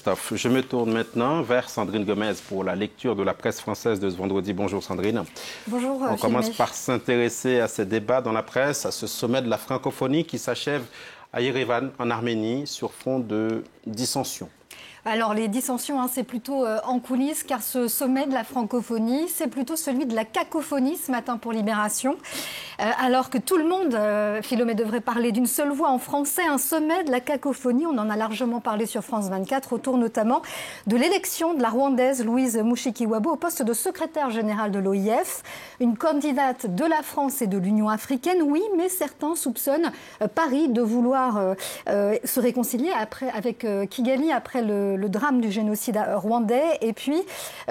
Christophe. Je me tourne maintenant vers Sandrine Gomez pour la lecture de la presse française de ce vendredi. Bonjour Sandrine. Bonjour. On commence par s'intéresser à ces débats dans la presse, à ce sommet de la francophonie qui s'achève à Yerevan, en Arménie, sur fond de dissensions. Alors les dissensions, c'est plutôt en coulisses, car ce sommet de la francophonie, c'est plutôt celui de la cacophonie ce matin pour Libération. Alors que tout le monde, Philomé, devrait parler d'une seule voix en français, un sommet de la cacophonie, on en a largement parlé sur France 24, autour notamment de l'élection de la Rwandaise Louise Mushikiwabo au poste de secrétaire général de l'OIF, une candidate de la France et de l'Union africaine, oui, mais certains soupçonnent Paris de vouloir se réconcilier avec Kigali après le drame du génocide rwandais. Et puis,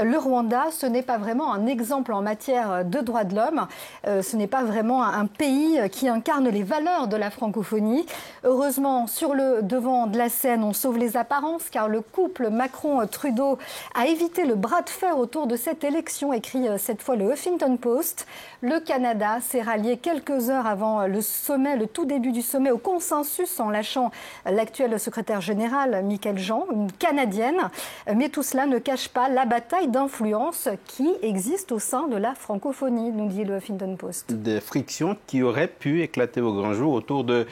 le Rwanda, ce n'est pas vraiment un exemple en matière de droits de l'homme. Ce n'est pas vraiment un pays qui incarne les valeurs de la francophonie. Heureusement, sur le devant de la scène, on sauve les apparences, car le couple Macron-Trudeau a évité le bras de fer autour de cette élection, écrit cette fois le Huffington Post. Le Canada s'est rallié quelques heures avant le sommet, le tout début du sommet, au consensus en lâchant l'actuel secrétaire général, Michaël Jean, une Canadienne. Mais tout cela ne cache pas la bataille d'influence qui existe au sein de la francophonie, nous dit le Huffington Post. Des frictions qui auraient pu éclater au grand jour autour de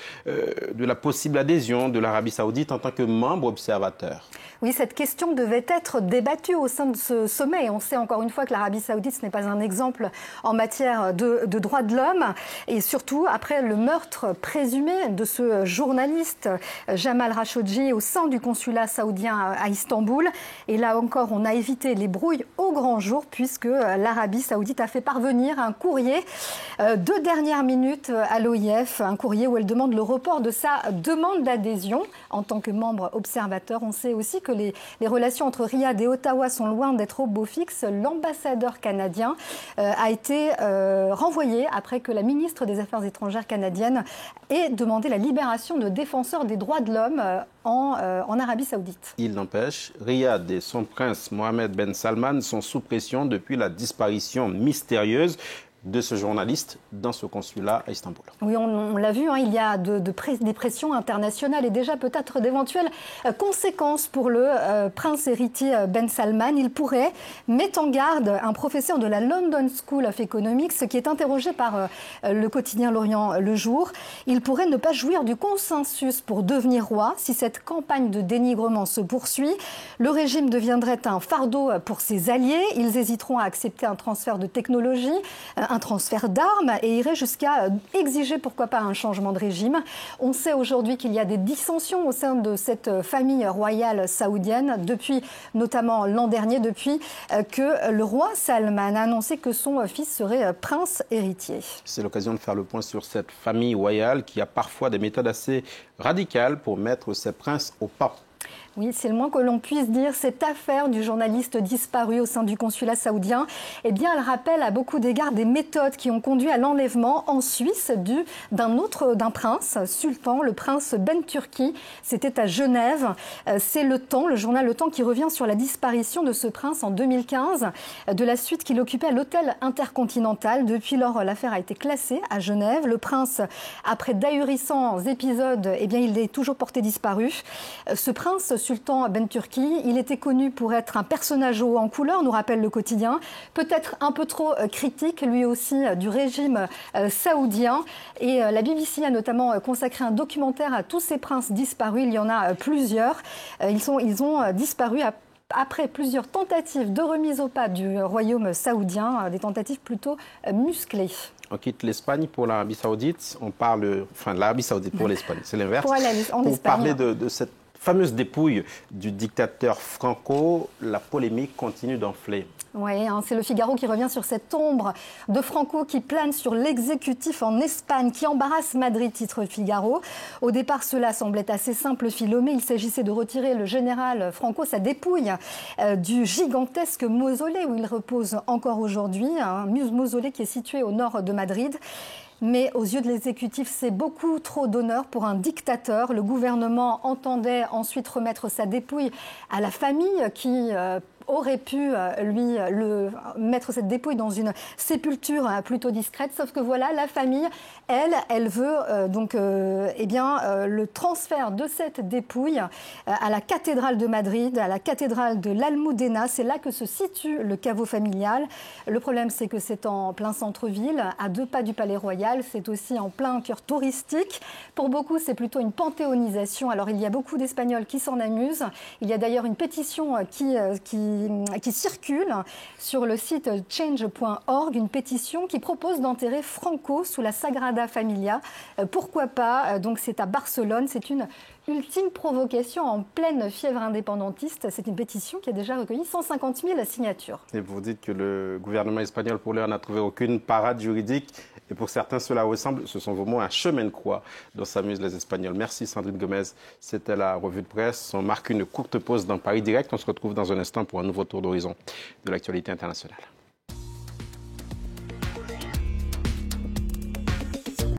la possible adhésion de l'Arabie Saoudite en tant que membre observateur. Oui, cette question devait être débattue au sein de ce sommet. Et on sait encore une fois que l'Arabie Saoudite, ce n'est pas un exemple en matière de droits de l'homme. Et surtout, après le meurtre présumé de ce journaliste Jamal Khashoggi au sein du consulat saoudien à Istanbul. Et là encore, on a évité les brouilles au grand jour puisque l'Arabie Saoudite a fait parvenir un courrier de dernière minute à l'OIF. Un courrier où elle demande le report de sa demande d'adhésion en tant que membre observateur. On sait aussi que les relations entre Riyad et Ottawa sont loin d'être au beau fixe. L'ambassadeur canadien a été renvoyé après que la ministre des Affaires étrangères canadienne ait demandé la libération de défenseurs des droits de l'homme en Arabie Saoudite. Il n'empêche, Riyad et son prince Mohammed Ben Salman sont sous pression depuis la disparition mystérieuse de ce journaliste dans ce consulat à Istanbul. Oui, on l'a vu, il y a des pressions internationales et déjà peut-être d'éventuelles conséquences pour le prince héritier Ben Salman. Il pourrait mettre en garde un professeur de la London School of Economics qui est interrogé par le quotidien L'Orient le Jour. Il pourrait ne pas jouir du consensus pour devenir roi si cette campagne de dénigrement se poursuit. Le régime deviendrait un fardeau pour ses alliés. Ils hésiteront à accepter un transfert de technologie, un transfert d'armes et irait jusqu'à exiger, pourquoi pas, un changement de régime. On sait aujourd'hui qu'il y a des dissensions au sein de cette famille royale saoudienne depuis, notamment l'an dernier, depuis que le roi Salman a annoncé que son fils serait prince héritier. C'est l'occasion de faire le point sur cette famille royale qui a parfois des méthodes assez radicales pour mettre ses princes au pas. Oui, c'est le moins que l'on puisse dire. Cette affaire du journaliste disparu au sein du consulat saoudien, eh bien, elle rappelle à beaucoup d'égards des méthodes qui ont conduit à l'enlèvement en Suisse d'un prince, sultan, le prince Ben Turki. C'était à Genève. C'est Le journal Le Temps qui revient sur la disparition de ce prince en 2015, de la suite qu'il occupait à l'hôtel Intercontinental. Depuis lors, l'affaire a été classée à Genève. Le prince, après d'ahurissants épisodes, eh bien, il est toujours porté disparu. Ce prince sultan Ben Turki, il était connu pour être un personnage haut en couleur, nous rappelle le quotidien, peut-être un peu trop critique lui aussi du régime saoudien. Et la BBC a notamment consacré un documentaire à tous ces princes disparus, il y en a plusieurs. Ils ont disparu après plusieurs tentatives de remise au pas du royaume saoudien, des tentatives plutôt musclées. On quitte l'Espagne pour l'Arabie Saoudite, on parle, enfin l'Arabie Saoudite pour l'Espagne, c'est l'inverse. Pour parler de cette fameuse dépouille du dictateur Franco, la polémique continue d'enfler. Oui, c'est le Figaro qui revient sur cette ombre de Franco qui plane sur l'exécutif en Espagne, qui embarrasse Madrid, titre Figaro. Au départ, cela semblait assez simple, Philomé. Il s'agissait de retirer le général Franco sa dépouille du gigantesque mausolée où il repose encore aujourd'hui, un mausolée qui est situé au nord de Madrid. Mais aux yeux de l'exécutif, c'est beaucoup trop d'honneur pour un dictateur. Le gouvernement entendait ensuite remettre sa dépouille à la famille qui aurait pu mettre cette dépouille dans une sépulture plutôt discrète. Sauf que voilà, la famille, elle veut le transfert de cette dépouille à la cathédrale de Madrid, à la cathédrale de l'Almudena. C'est là que se situe le caveau familial. Le problème, c'est que c'est en plein centre-ville, à 2 pas du Palais Royal. C'est aussi en plein cœur touristique. Pour beaucoup, c'est plutôt une panthéonisation. Alors, il y a beaucoup d'Espagnols qui s'en amusent. Il y a d'ailleurs une pétition qui circule sur le site change.org, une pétition qui propose d'enterrer Franco sous la Sagrada Familia. Pourquoi pas? Donc, c'est à Barcelone. C'est une ultime provocation en pleine fièvre indépendantiste. C'est une pétition qui a déjà recueilli 150 000 signatures. Et vous dites que le gouvernement espagnol, pour l'heure, n'a trouvé aucune parade juridique. Et pour certains, cela ressemble, ce sont vos mots, un chemin de croix dont s'amusent les Espagnols. Merci Sandrine Gomez. C'était la revue de presse. On marque une courte pause dans Paris Direct. On se retrouve dans un instant pour un nouveau tour d'horizon de l'actualité internationale.